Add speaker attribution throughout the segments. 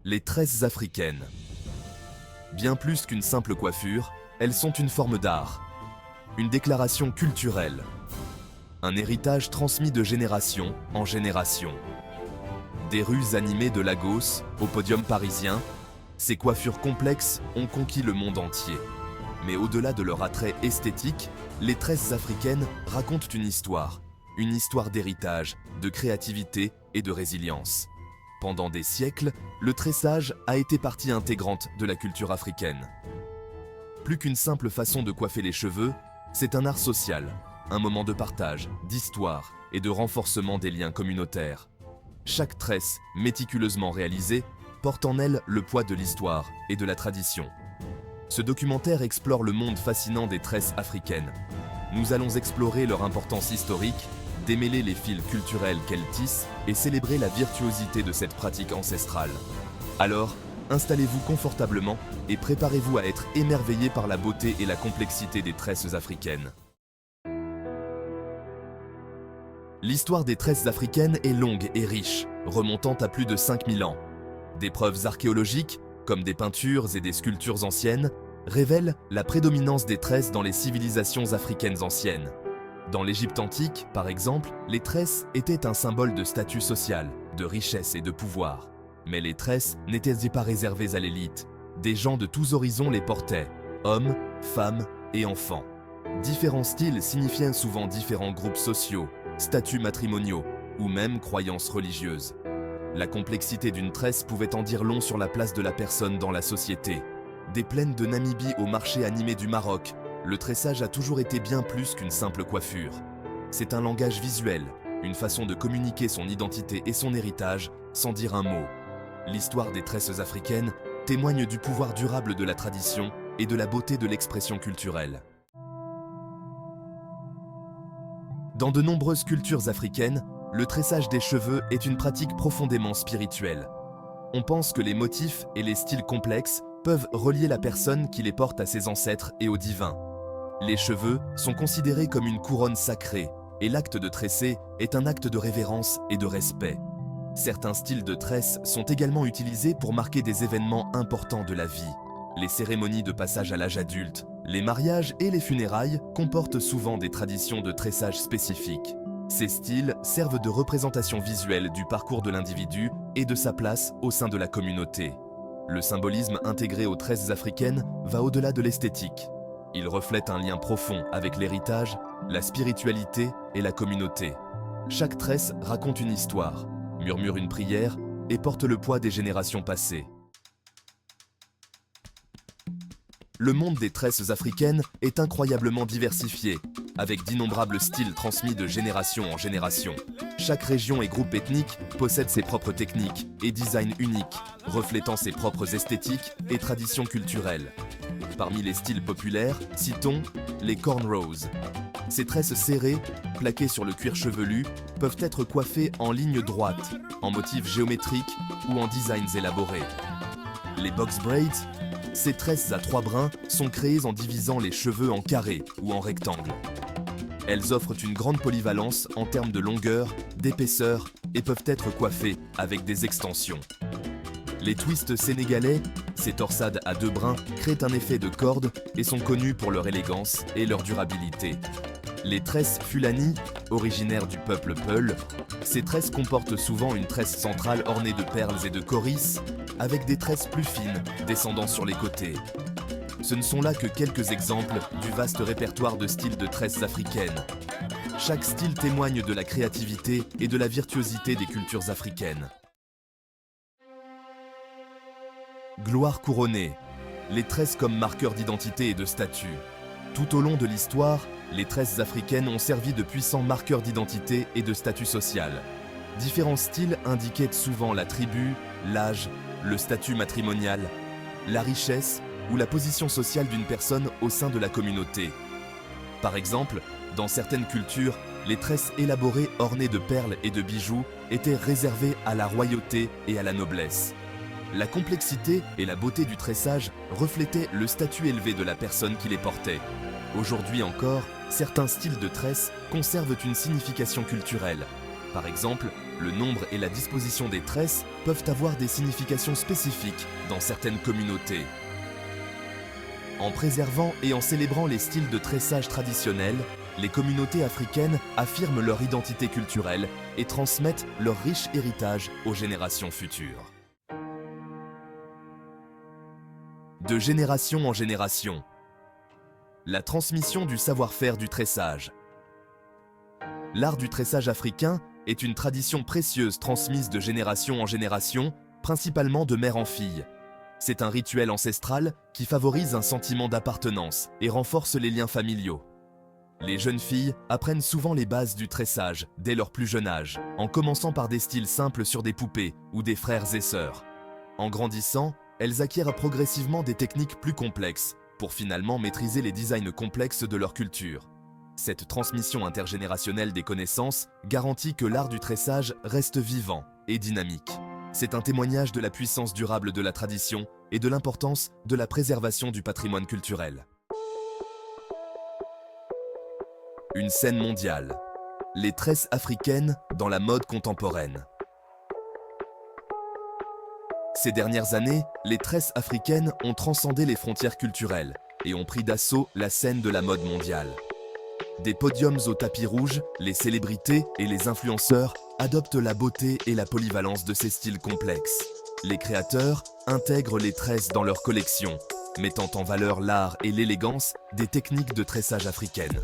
Speaker 1: Les tresses africaines. Bien plus qu'une simple coiffure, elles sont une forme d'art, une déclaration culturelle, un héritage transmis de génération en génération. Des rues animées de Lagos au podium parisien, ces coiffures complexes ont conquis le monde entier. Mais au-delà de leur attrait esthétique, les tresses africaines racontent une histoire d'héritage, de créativité et de résilience. Pendant des siècles, le tressage a été partie intégrante de la culture africaine. Plus qu'une simple façon de coiffer les cheveux, c'est un art social, un moment de partage, d'histoire et de renforcement des liens communautaires. Chaque tresse, méticuleusement réalisée, porte en elle le poids de l'histoire et de la tradition. Ce documentaire explore le monde fascinant des tresses africaines. Nous allons explorer leur importance historique, démêler les fils culturels qu'elles tissent et célébrer la virtuosité de cette pratique ancestrale. Alors, installez-vous confortablement et préparez-vous à être émerveillés par la beauté et la complexité des tresses africaines. L'histoire des tresses africaines est longue et riche, remontant à plus de 5000 ans. Des preuves archéologiques, comme des peintures et des sculptures anciennes, révèlent la prédominance des tresses dans les civilisations africaines anciennes. Dans l'Égypte antique, par exemple, les tresses étaient un symbole de statut social, de richesse et de pouvoir. Mais les tresses n'étaient pas réservées à l'élite. Des gens de tous horizons les portaient, hommes, femmes et enfants. Différents styles signifiaient souvent différents groupes sociaux, statuts matrimoniaux ou même croyances religieuses. La complexité d'une tresse pouvait en dire long sur la place de la personne dans la société. Des plaines de Namibie au marché animé du Maroc, le tressage a toujours été bien plus qu'une simple coiffure. C'est un langage visuel, une façon de communiquer son identité et son héritage sans dire un mot. L'histoire des tresses africaines témoigne du pouvoir durable de la tradition et de la beauté de l'expression culturelle. Dans de nombreuses cultures africaines, le tressage des cheveux est une pratique profondément spirituelle. On pense que les motifs et les styles complexes peuvent relier la personne qui les porte à ses ancêtres et au divin. Les cheveux sont considérés comme une couronne sacrée et l'acte de tresser est un acte de révérence et de respect. Certains styles de tresse sont également utilisés pour marquer des événements importants de la vie. Les cérémonies de passage à l'âge adulte, les mariages et les funérailles comportent souvent des traditions de tressage spécifiques. Ces styles servent de représentation visuelle du parcours de l'individu et de sa place au sein de la communauté. Le symbolisme intégré aux tresses africaines va au-delà de l'esthétique. Il reflète un lien profond avec l'héritage, la spiritualité et la communauté. Chaque tresse raconte une histoire, murmure une prière et porte le poids des générations passées. Le monde des tresses africaines est incroyablement diversifié, avec d'innombrables styles transmis de génération en génération. Chaque région et groupe ethnique possède ses propres techniques et designs uniques, reflétant ses propres esthétiques et traditions culturelles. Parmi les styles populaires, citons les cornrows. Ces tresses serrées, plaquées sur le cuir chevelu, peuvent être coiffées en ligne droite, en motifs géométriques ou en designs élaborés. Les box braids, ces tresses à 3 brins sont créées en divisant les cheveux en carrés ou en rectangles. Elles offrent une grande polyvalence en termes de longueur, d'épaisseur et peuvent être coiffées avec des extensions. Les twists sénégalais, ces torsades à 2 brins, créent un effet de corde et sont connus pour leur élégance et leur durabilité. Les tresses fulani, originaires du peuple Peul, ces tresses comportent souvent une tresse centrale ornée de perles et de coris, avec des tresses plus fines descendant sur les côtés. Ce ne sont là que quelques exemples du vaste répertoire de styles de tresses africaines. Chaque style témoigne de la créativité et de la virtuosité des cultures africaines. Gloire couronnée, les tresses comme marqueur d'identité et de statut. Tout au long de l'histoire, les tresses africaines ont servi de puissants marqueurs d'identité et de statut social. Différents styles indiquaient souvent la tribu, l'âge, le statut matrimonial, la richesse ou la position sociale d'une personne au sein de la communauté. Par exemple, dans certaines cultures, les tresses élaborées ornées de perles et de bijoux étaient réservées à la royauté et à la noblesse. La complexité et la beauté du tressage reflétaient le statut élevé de la personne qui les portait. Aujourd'hui encore, certains styles de tresse conservent une signification culturelle. Par exemple, Le nombre et la disposition des tresses peuvent avoir des significations spécifiques dans certaines communautés. En préservant et en célébrant les styles de tressage traditionnels, les communautés africaines affirment leur identité culturelle et transmettent leur riche héritage aux générations futures. De génération en génération, la transmission du savoir-faire du tressage. L'art du tressage africain est une tradition précieuse transmise de génération en génération, principalement de mère en fille. C'est un rituel ancestral qui favorise un sentiment d'appartenance et renforce les liens familiaux. Les jeunes filles apprennent souvent les bases du tressage dès leur plus jeune âge, en commençant par des styles simples sur des poupées ou des frères et sœurs. En grandissant, elles acquièrent progressivement des techniques plus complexes pour finalement maîtriser les designs complexes de leur culture. Cette transmission intergénérationnelle des connaissances garantit que l'art du tressage reste vivant et dynamique. C'est un témoignage de la puissance durable de la tradition et de l'importance de la préservation du patrimoine culturel. Une scène mondiale. Les tresses africaines dans la mode contemporaine. Ces dernières années, les tresses africaines ont transcendé les frontières culturelles et ont pris d'assaut la scène de la mode mondiale. Des podiums au tapis rouge, les célébrités et les influenceurs adoptent la beauté et la polyvalence de ces styles complexes. Les créateurs intègrent les tresses dans leurs collections, mettant en valeur l'art et l'élégance des techniques de tressage africaines.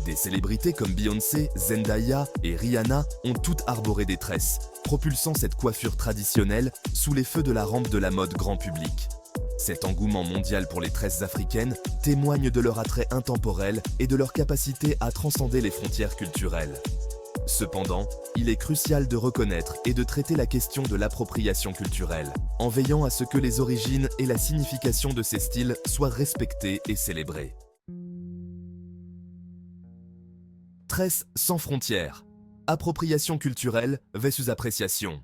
Speaker 1: Des célébrités comme Beyoncé, Zendaya et Rihanna ont toutes arboré des tresses, propulsant cette coiffure traditionnelle sous les feux de la rampe de la mode grand public. Cet engouement mondial pour les tresses africaines témoigne de leur attrait intemporel et de leur capacité à transcender les frontières culturelles. Cependant, il est crucial de reconnaître et de traiter la question de l'appropriation culturelle, en veillant à ce que les origines et la signification de ces styles soient respectées et célébrées. Tresses sans frontières. Appropriation culturelle versus appréciation.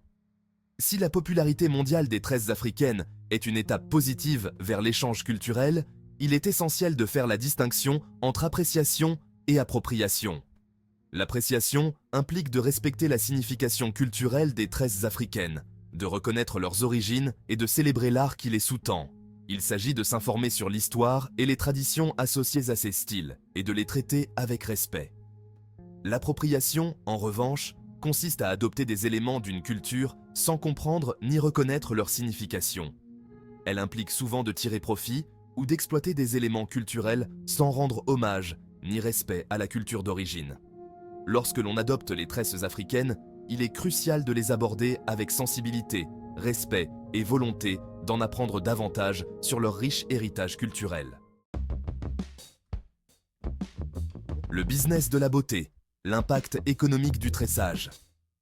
Speaker 1: Si la popularité mondiale des tresses africaines est une étape positive vers l'échange culturel, il est essentiel de faire la distinction entre appréciation et appropriation. L'appréciation implique de respecter la signification culturelle des tresses africaines, de reconnaître leurs origines et de célébrer l'art qui les sous-tend. Il s'agit de s'informer sur l'histoire et les traditions associées à ces styles et de les traiter avec respect. L'appropriation, en revanche, consiste à adopter des éléments d'une culture sans comprendre ni reconnaître leur signification. Elle implique souvent de tirer profit ou d'exploiter des éléments culturels sans rendre hommage ni respect à la culture d'origine. Lorsque l'on adopte les tresses africaines, il est crucial de les aborder avec sensibilité, respect et volonté d'en apprendre davantage sur leur riche héritage culturel. Le business de la beauté. L'impact économique du tressage.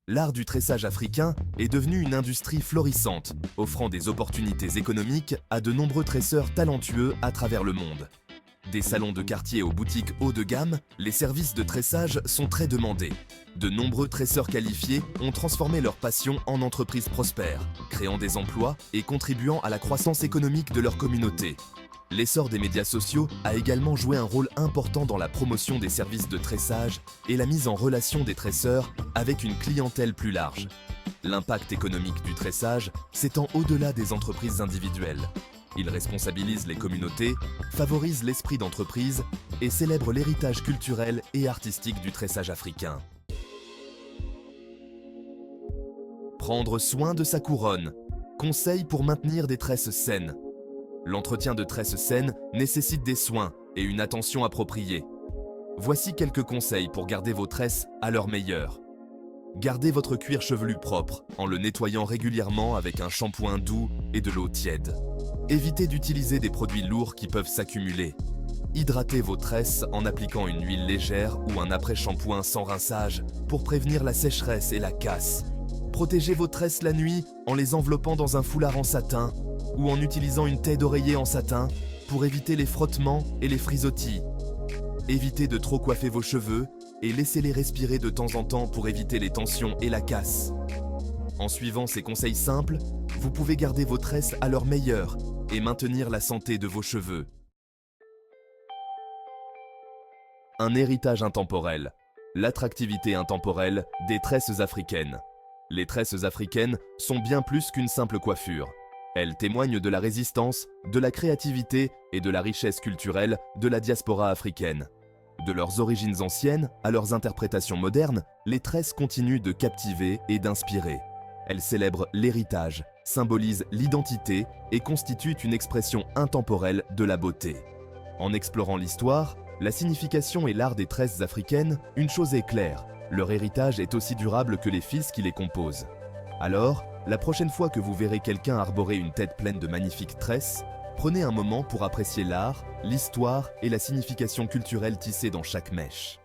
Speaker 1: L'art du tressage africain est devenu une industrie florissante, offrant des opportunités économiques à de nombreux tresseurs talentueux à travers le monde. Des salons de quartier aux boutiques haut de gamme, les services de tressage sont très demandés. De nombreux tresseurs qualifiés ont transformé leur passion en entreprises prospères, créant des emplois et contribuant à la croissance économique de leur communauté. L'essor des médias sociaux a également joué un rôle important dans la promotion des services de tressage et la mise en relation des tresseurs avec une clientèle plus large. L'impact économique du tressage s'étend au-delà des entreprises individuelles. Il responsabilise les communautés, favorise l'esprit d'entreprise et célèbre l'héritage culturel et artistique du tressage africain. Prendre soin de sa couronne. Conseils pour maintenir des tresses saines. L'entretien de tresses saines nécessite des soins et une attention appropriée. Voici quelques conseils pour garder vos tresses à leur meilleur. Gardez votre cuir chevelu propre en le nettoyant régulièrement avec un shampoing doux et de l'eau tiède. Évitez d'utiliser des produits lourds qui peuvent s'accumuler. Hydratez vos tresses en appliquant une huile légère ou un après-shampoing sans rinçage pour prévenir la sécheresse et la casse. Protégez vos tresses la nuit en les enveloppant dans un foulard en satin ou en utilisant une taie d'oreiller en satin pour éviter les frottements et les frisottis. Évitez de trop coiffer vos cheveux et laissez-les respirer de temps en temps pour éviter les tensions et la casse. En suivant ces conseils simples, vous pouvez garder vos tresses à leur meilleur et maintenir la santé de vos cheveux. Un héritage intemporel. L'attractivité intemporelle des tresses africaines. Les tresses africaines sont bien plus qu'une simple coiffure. Elles témoignent de la résistance, de la créativité et de la richesse culturelle de la diaspora africaine. De leurs origines anciennes à leurs interprétations modernes, les tresses continuent de captiver et d'inspirer. Elles célèbrent l'héritage, symbolisent l'identité et constituent une expression intemporelle de la beauté. En explorant l'histoire, la signification et l'art des tresses africaines, une chose est claire, leur héritage est aussi durable que les fils qui les composent. Alors, la prochaine fois que vous verrez quelqu'un arborer une tête pleine de magnifiques tresses, prenez un moment pour apprécier l'art, l'histoire et la signification culturelle tissée dans chaque mèche.